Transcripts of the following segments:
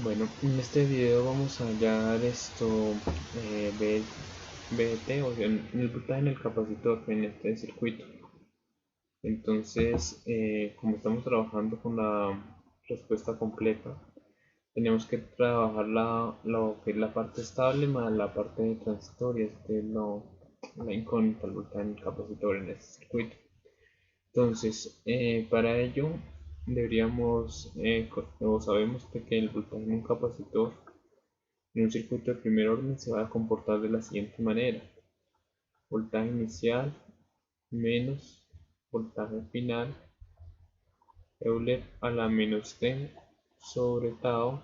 Bueno, en este video vamos a hallar BT, o sea, en el voltaje en el capacitor en este circuito. Entonces, como estamos trabajando con la respuesta completa, tenemos que trabajar lo que es la parte estable más la parte transitoria, la incógnita, el voltaje en el capacitor en este circuito. Entonces, para ello deberíamos, o sabemos que el voltaje en un capacitor en un circuito de primer orden se va a comportar de la siguiente manera: voltaje inicial menos voltaje final, Euler a la menos T sobre tau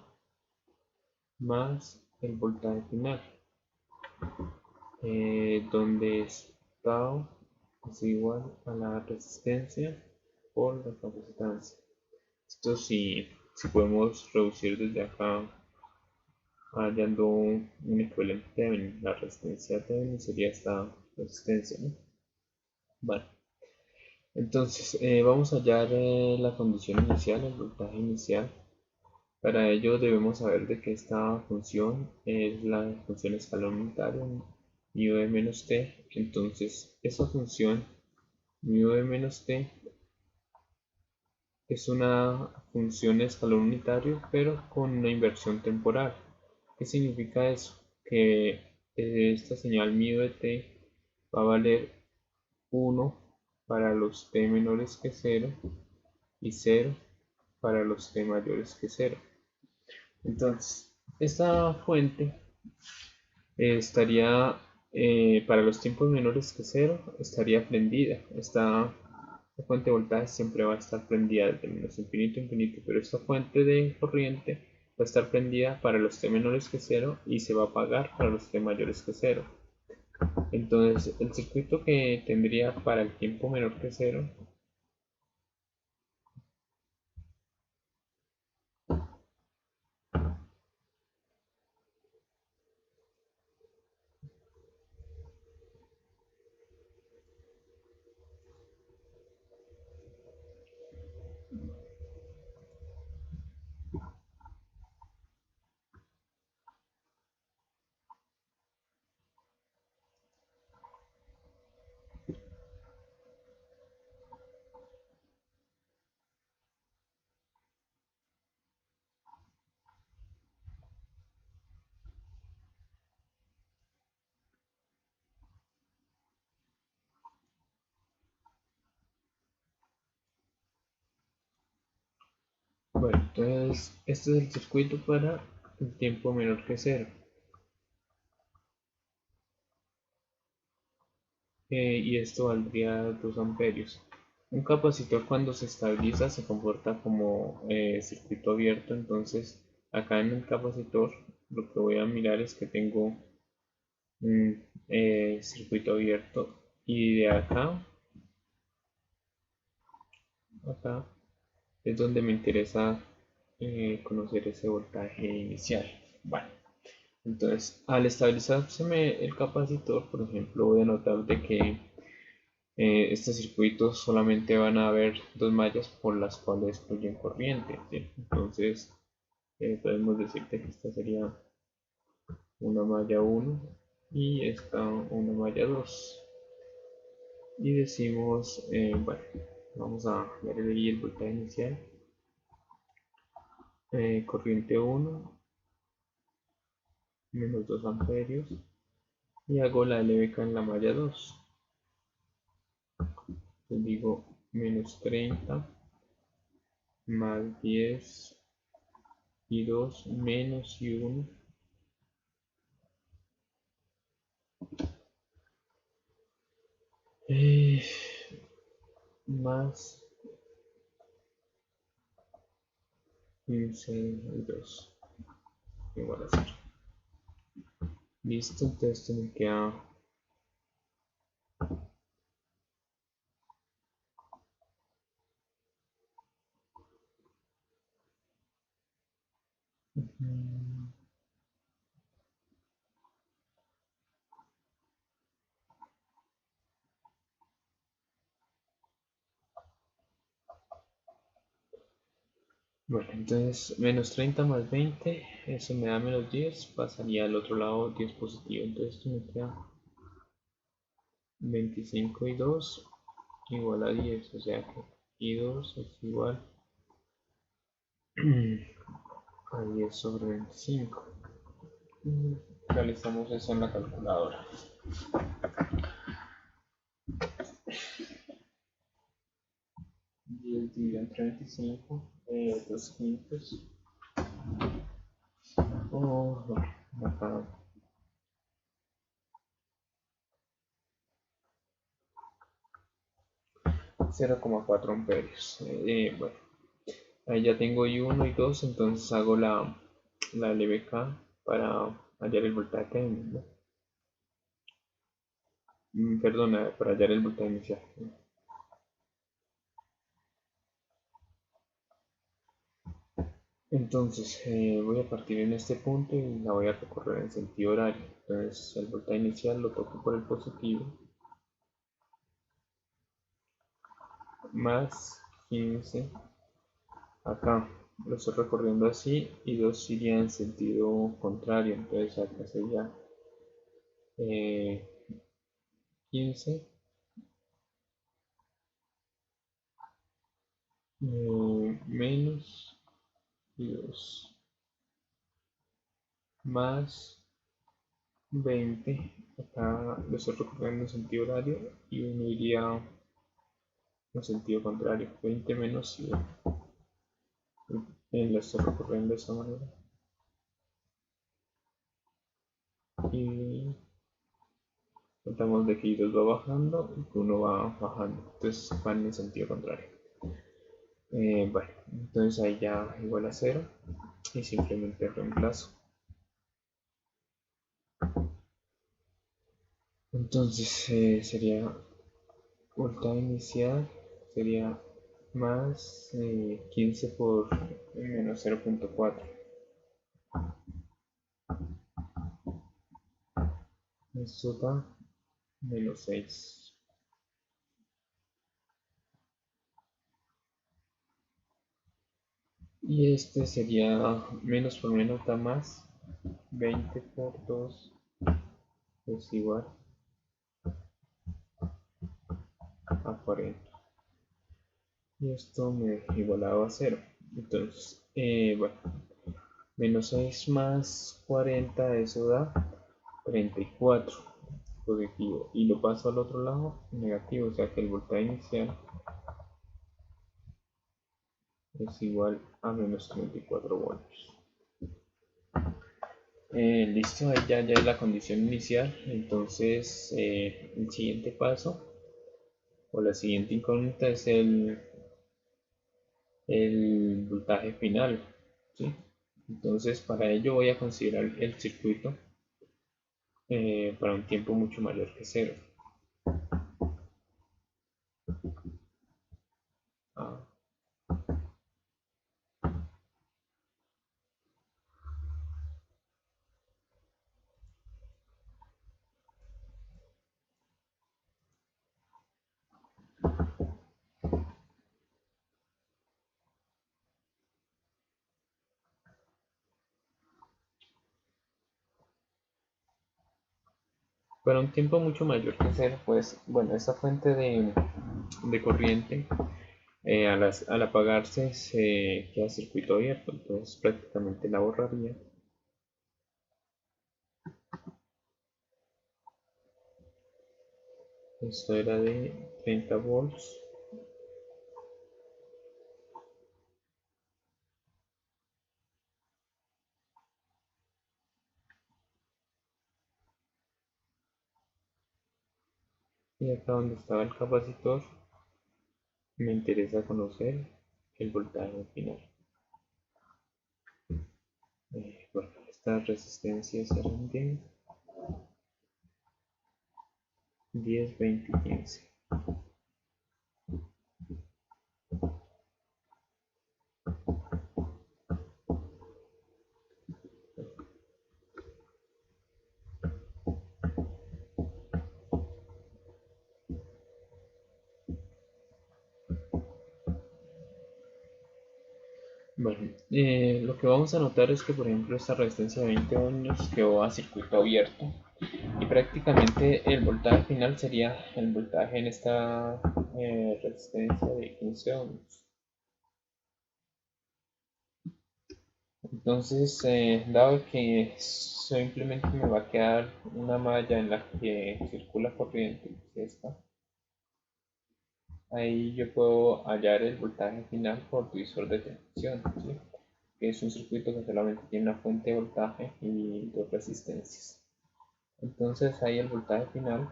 más el voltaje final, donde tau es igual a la resistencia por la capacitancia. Esto si podemos reducir desde acá hallando un equivalente Thevenin. La resistencia Thevenin sería esta resistencia, ¿no? Vale, entonces vamos a hallar la condición inicial, el voltaje inicial. Para ello debemos saber de que esta función es la función escalar unitaria mu de menos t. Entonces esa función mu de menos t es una función de escalón unitario, pero con una inversión temporal. ¿Qué significa eso? Que esta señal mu de t va a valer 1 para los t menores que 0 y 0 para los t mayores que 0. Entonces, esta fuente estaría, para los tiempos menores que 0, estaría prendida. Esta fuente de voltaje siempre va a estar prendida desde menos infinito a infinito, pero esta fuente de corriente va a estar prendida para los t menores que 0 y se va a apagar para los t mayores que 0. Entonces, el circuito que tendría para el tiempo menor que 0. Bueno, entonces este es el circuito para el tiempo menor que 0. Y esto valdría 2 amperios. Un capacitor, cuando se estabiliza, se comporta como circuito abierto. Entonces acá en el capacitor lo que voy a mirar es que tengo un circuito abierto, y de acá es donde me interesa conocer ese voltaje inicial. Vale. Entonces, al estabilizarse el capacitor, por ejemplo, voy a notar de que este circuito solamente van a haber dos mallas por las cuales fluyen corriente, ¿sí? Entonces, podemos decir que esta sería una malla 1 y esta una malla 2. Y decimos, bueno, vamos a ver el voltaje inicial, corriente 1 menos 2 amperios, y hago la LBK en la malla 2. Les digo menos 30 más 10 y 2 menos y 1 más 15 y 2 igual a 0. Listo, entonces esto me queda Bueno, entonces menos 30 más 20, eso me da menos 10, pasaría al otro lado 10 positivo, entonces esto me queda 25 y 2 igual a 10, o sea que y 2 es igual a 10 sobre 25. Realizamos eso en la calculadora. 10 dividido entre 25, 2 quintos. Oh, acá 0,4 amperios. Bueno, ahí ya tengo y 1 y 2, entonces hago la LBK para hallar el voltaje, ¿no? Perdona, para hallar el voltaje inicial. Entonces voy a partir en este punto y la voy a recorrer en sentido horario. Entonces el voltaje inicial lo toco por el positivo, más 15 acá. Lo estoy recorriendo así y 2 iría en sentido contrario. Entonces acá sería 15 menos y 2 más 20. Acá lo estoy recorriendo en sentido horario y uno iría en sentido contrario. 20 menos 100. Lo estoy recorriendo de esa manera. Y notamos de que 2 va bajando y que 1 va bajando. Entonces van en sentido contrario. Bueno, entonces ahí ya igual a 0 y simplemente reemplazo. Entonces sería voltaje inicial, sería más 15 por menos 0,4. Esto da menos 6. Y este sería menos por menos da más. 20 por 2 es igual a 40. Y esto me igualaba a 0. Entonces, bueno, menos 6 más 40, eso da 34 positivo. Y lo paso al otro lado, negativo, o sea que el voltaje inicial es igual a menos 34 voltios. Listo, ahí ya es la condición inicial. Entonces, el siguiente paso o la siguiente incógnita es el voltaje final, ¿sí? Entonces, para ello voy a considerar el circuito para un tiempo mucho mayor que 0. Ah, para un tiempo mucho mayor que 0, pues bueno, esta fuente de corriente al apagarse se queda circuito abierto, entonces prácticamente la borraría. Esto era de 30 volts. Y acá donde estaba el capacitor, me interesa conocer el voltaje final. Bueno, estas resistencias eran de 10, 20 y 15. Bueno, lo que vamos a notar es que, por ejemplo, esta resistencia de 20 ohms quedó a circuito abierto y prácticamente el voltaje final sería el voltaje en esta resistencia de 15 ohms. Entonces, dado que simplemente me va a quedar una malla en la que circula corriente, que es esta, ahí yo puedo hallar el voltaje final por divisor de tensión, ¿sí? Que es un circuito que solamente tiene una fuente de voltaje y dos resistencias. Entonces ahí el voltaje final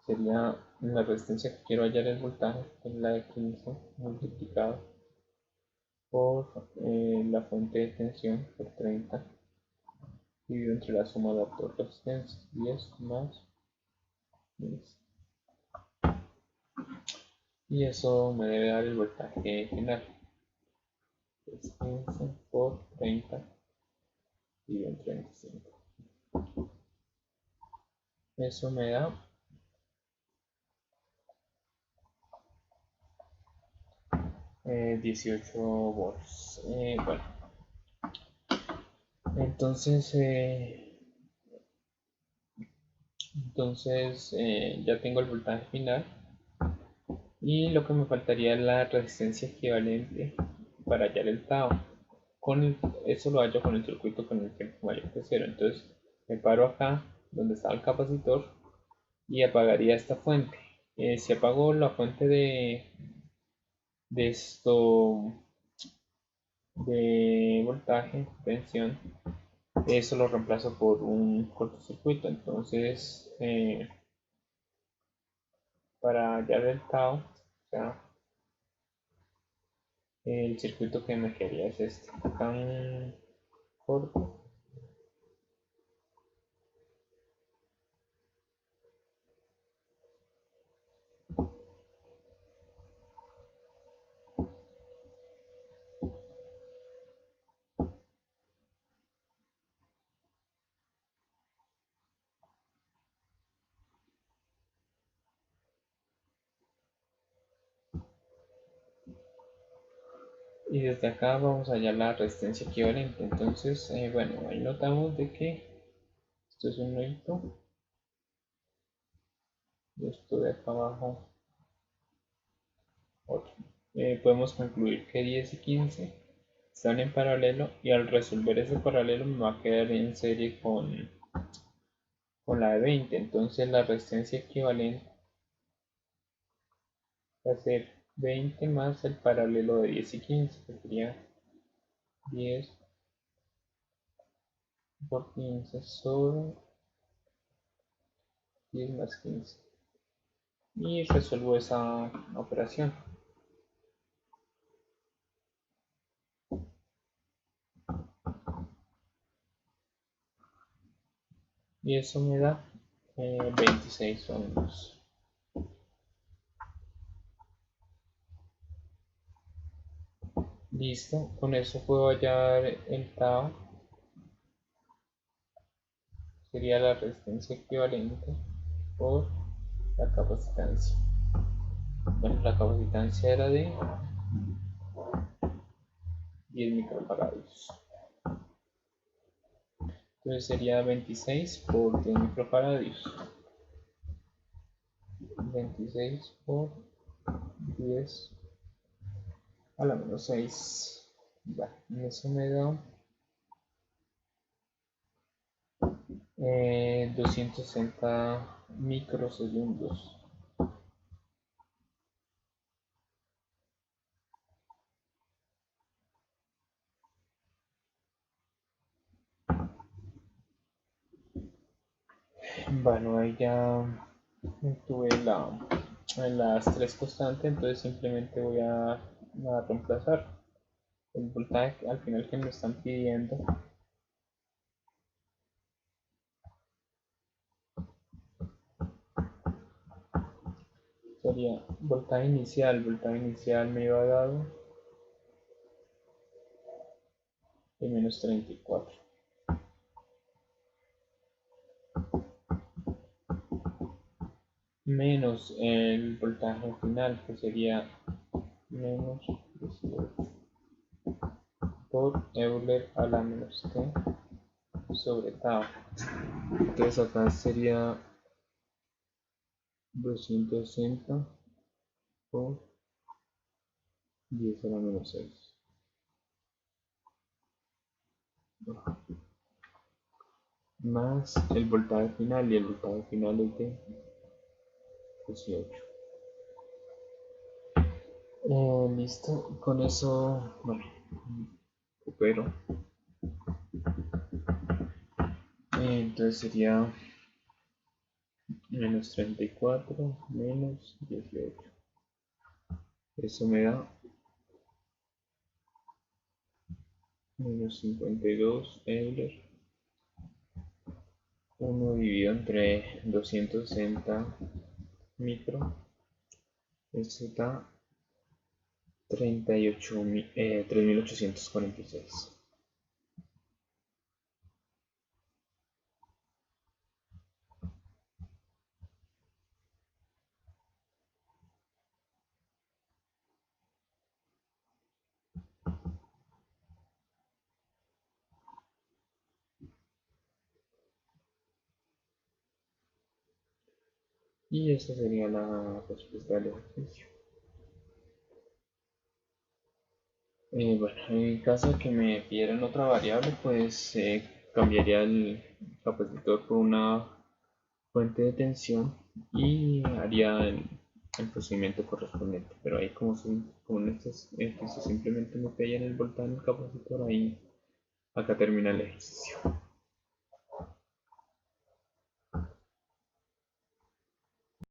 sería la resistencia que quiero hallar el voltaje, que es la de 15 multiplicado por la fuente de tensión por 30 dividido entre la suma de las dos resistencias, 10 más 10. Y eso me debe dar el voltaje final, es 15 por 30 dividido entre 25. Eso me da 18 volts. Bueno, entonces, ya tengo el voltaje final y lo que me faltaría es la resistencia equivalente para hallar el Tao. Eso lo hallo con el circuito con el tiempo mayor que 0. Entonces me paro acá donde está el capacitor y apagaría esta fuente. Si apago la fuente de esto de voltaje, tensión, eso lo reemplazo por un cortocircuito. Entonces, para hallar el Tao, o sea, el circuito que me quería es este, tan corto. Y desde acá vamos a hallar la resistencia equivalente. Entonces, bueno, ahí notamos de que esto es un nodito. Y esto de acá abajo otro. Podemos concluir que 10 y 15 están en paralelo y al resolver ese paralelo me va a quedar en serie con la de 20. Entonces la resistencia equivalente va a ser 20 más el paralelo de 10 y 15, que sería 10 por 15 sobre 10 más 15. Y resuelvo esa operación. Y eso me da 26 ohms. Listo, con eso puedo hallar el Tao, sería la resistencia equivalente por la capacitancia. Bueno, la capacitancia era de 10 microfarados. Entonces sería 26 por 10 microfarados. 26 por 10 a la menos 6. Bueno, eso me da 260 microsegundos. Bueno, ahí ya tuve las tres constantes, entonces simplemente voy a reemplazar el voltaje al final que me están pidiendo. Sería voltaje inicial me iba dado de menos 34 menos el voltaje final, que sería menos por Euler a la menos t sobre tau. Entonces acá sería 260 por 10 a la menos 6. Más el voltaje final, y el voltaje final es de 18. Listo, con eso, bueno, recupero. Entonces sería menos 34 menos 18. Eso me da menos 52 Euler. 1 dividido entre 260 micro. Eso da 38.3846. Y esa sería la respuesta del ejercicio. Bueno, en caso de que me pidieran otra variable, pues cambiaría el capacitor por una fuente de tensión y haría el procedimiento correspondiente. Pero ahí como en estos ejercicios simplemente me pedían el voltaje del capacitor, ahí acá termina el ejercicio.